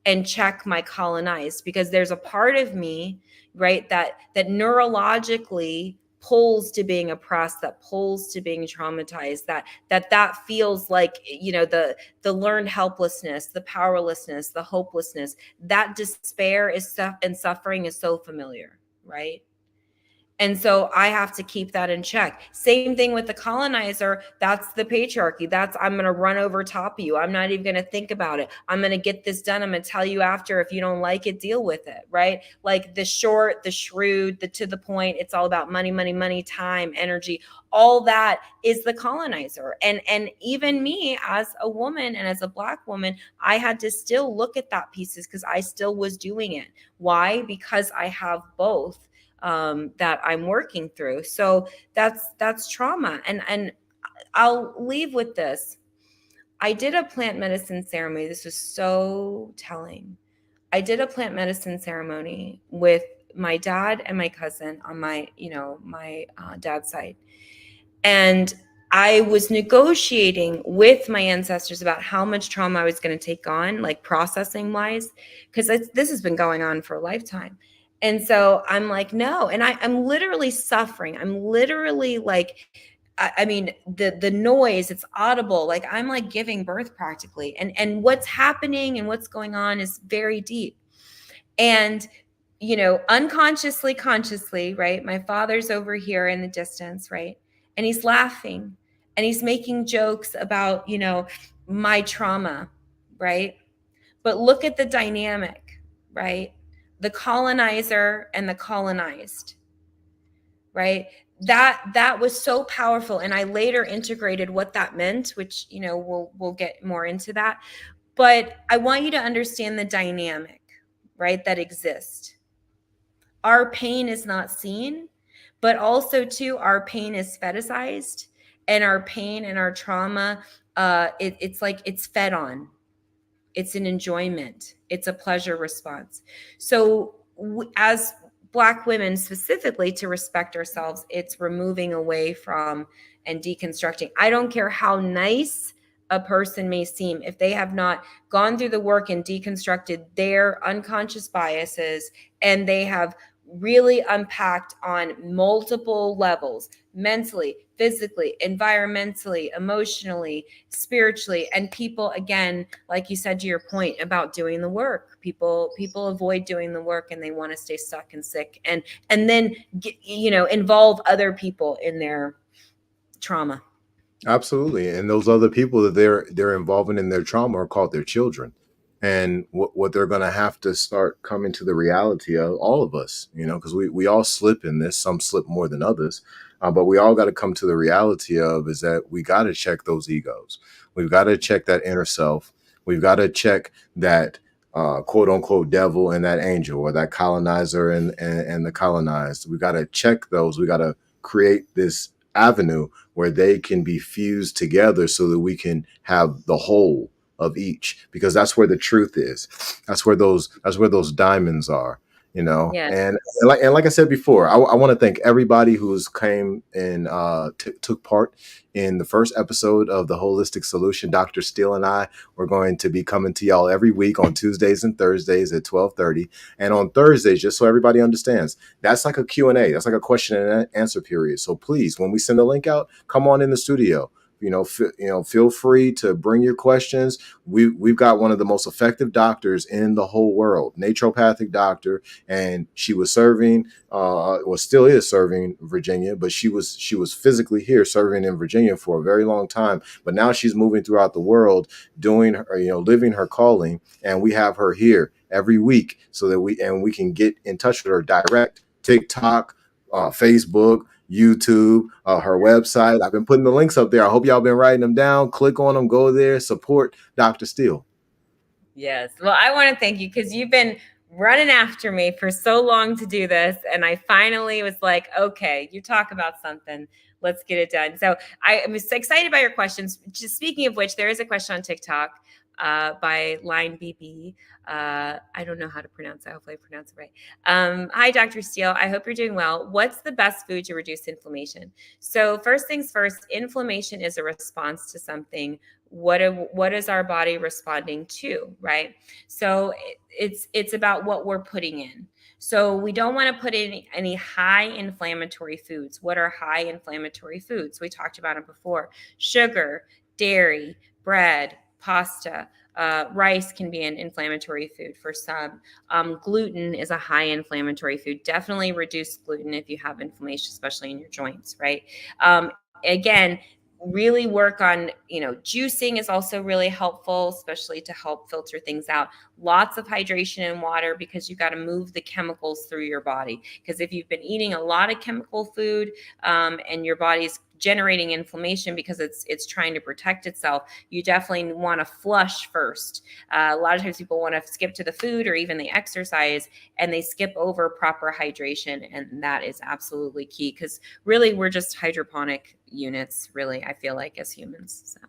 And check my colonized, because there's a part of me, right, that neurologically pulls to being oppressed, that pulls to being traumatized, that feels like, you know, the learned helplessness, the powerlessness, the hopelessness, that despair is and suffering is so familiar, right? And so I have to keep that in check. Same thing with the colonizer. That's the patriarchy. That's, I'm going to run over top of you. I'm not even going to think about it. I'm going to get this done. I'm going to tell you after. If you don't like it, deal with it. Right? Like the short, the shrewd, the to the point. It's all about money, money, money, time, energy. All that is the colonizer. And even me as a woman and as a Black woman, I had to still look at that pieces, because I still was doing it. Why? Because I have both. That I'm working through. So that's trauma. And I'll leave with this. I did a plant medicine ceremony. This was so telling. I did a plant medicine ceremony with my dad and my cousin on my, my dad's side. And I was negotiating with my ancestors about how much trauma I was going to take on, like processing wise, because this has been going on for a lifetime. And so I'm like, no. And I'm literally suffering. I'm literally like, I mean, the noise, it's audible. Like I'm like giving birth practically. And what's happening and what's going on is very deep. And, unconsciously, consciously, right? My father's over here in the distance, right? And he's laughing and he's making jokes about, my trauma, right? But look at the dynamic, right? The colonizer and the colonized, right? That was so powerful. And I later integrated what that meant, which, we'll get more into that. But I want you to understand the dynamic, right, that exists. Our pain is not seen, but also too, our pain is fetishized, and our pain and our trauma, it's like it's fed on. It's an enjoyment. It's a pleasure response. So as Black women specifically, to respect ourselves, it's removing away from and deconstructing. I don't care how nice a person may seem, if they have not gone through the work and deconstructed their unconscious biases, and they have really unpacked on multiple levels, mentally, physically, environmentally, emotionally, spiritually. And people, again, like you said, to your point about doing the work, people avoid doing the work, and they want to stay stuck and sick, and then involve other people in their trauma. Absolutely. And those other people that they're involving in their trauma are called their children. And what they're going to have to start coming to the reality of, all of us, because we all slip in this. Some slip more than others. But we all got to come to the reality of is that we got to check those egos. We've got to check that inner self. We've got to check that quote unquote devil and that angel, or that colonizer and the colonized. We got to check those. We got to create this avenue where they can be fused together so that we can have the whole of each, because that's where the truth is. That's where those diamonds are. Yeah. And like I said before, I want to thank everybody who's came and took part in the first episode of the Holistic Solution. Dr. Steele and I were going to be coming to y'all every week on Tuesdays and Thursdays at 12:30, and on Thursdays, just so everybody understands, that's like a Q&A. That's like a question and answer period. So please, when we send the link out, come on in the studio. Feel free to bring your questions. We've got one of the most effective doctors in the whole world, naturopathic doctor, and she was serving, still is serving Virginia, but she was physically here serving in Virginia for a very long time. But now she's moving throughout the world, doing her, living her calling, and we have her here every week so that we can get in touch with her direct. TikTok, Facebook, YouTube, her website. I've been putting the links up there. I hope y'all been writing them down. Click on them, go there, support Dr. Steele. Yes. Well, I want to thank you because you've been running after me for so long to do this. And I finally was like, okay, you talk about something. Let's get it done. So I was excited by your questions. Just speaking of which, there is a question on TikTok by Line BB. I don't know how to pronounce it. Hopefully I pronounce it right. Hi, Dr. Steele. I hope you're doing well. What's the best food to reduce inflammation? So first things first, inflammation is a response to something. What is our body responding to, right? So it's about what we're putting in. So we don't want to put in any high inflammatory foods. What are high inflammatory foods? We talked about it before. Sugar, dairy, bread, pasta, rice can be an inflammatory food for some. Gluten is a high inflammatory food. Definitely reduce gluten if you have inflammation, especially in your joints, right? Again, really work on, juicing is also really helpful, especially to help filter things out. Lots of hydration and water because you got to move the chemicals through your body. Because if you've been eating a lot of chemical food and your body's generating inflammation because it's trying to protect itself, you definitely want to flush first. A lot of times people want to skip to the food or even the exercise and they skip over proper hydration, and that is absolutely key because really we're just hydroponic units, really, I feel like, as humans. So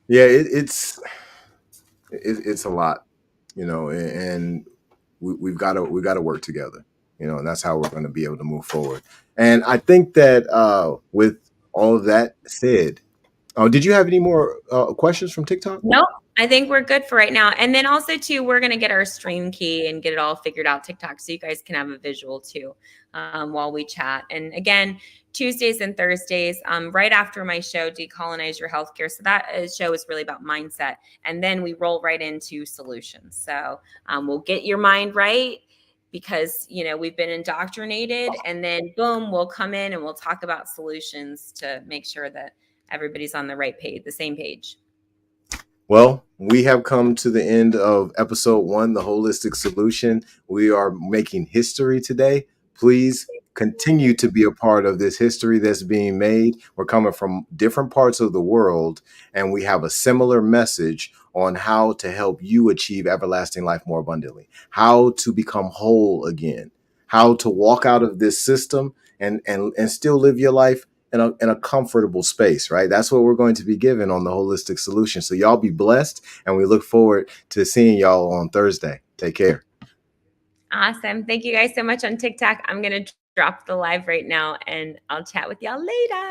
Yeah, it's a lot, and we've got to work together, and that's how we're going to be able to move forward. And I think that with all of that said, did you have any more questions from TikTok? Nope. I think we're good for right now. And then also too, we're going to get our stream key and get it all figured out TikTok so you guys can have a visual too while we chat. And again, Tuesdays and Thursdays, right after my show, Decolonize Your Healthcare. So that show is really about mindset. And then we roll right into solutions. So we'll get your mind right because, we've been indoctrinated, and then boom, we'll come in and we'll talk about solutions to make sure that everybody's on the right page, the same page. Well, we have come to the end of episode 1, The Holistic Solution. We are making history today. Please continue to be a part of this history that's being made. We're coming from different parts of the world, and we have a similar message on how to help you achieve everlasting life more abundantly, how to become whole again, how to walk out of this system and still live your life in a comfortable space, right? That's what we're going to be given on the Holistic Solution. So y'all be blessed, and we look forward to seeing y'all on Thursday. Take care. Awesome. Thank you guys so much on TikTok. I'm going to drop the live right now, and I'll chat with y'all later.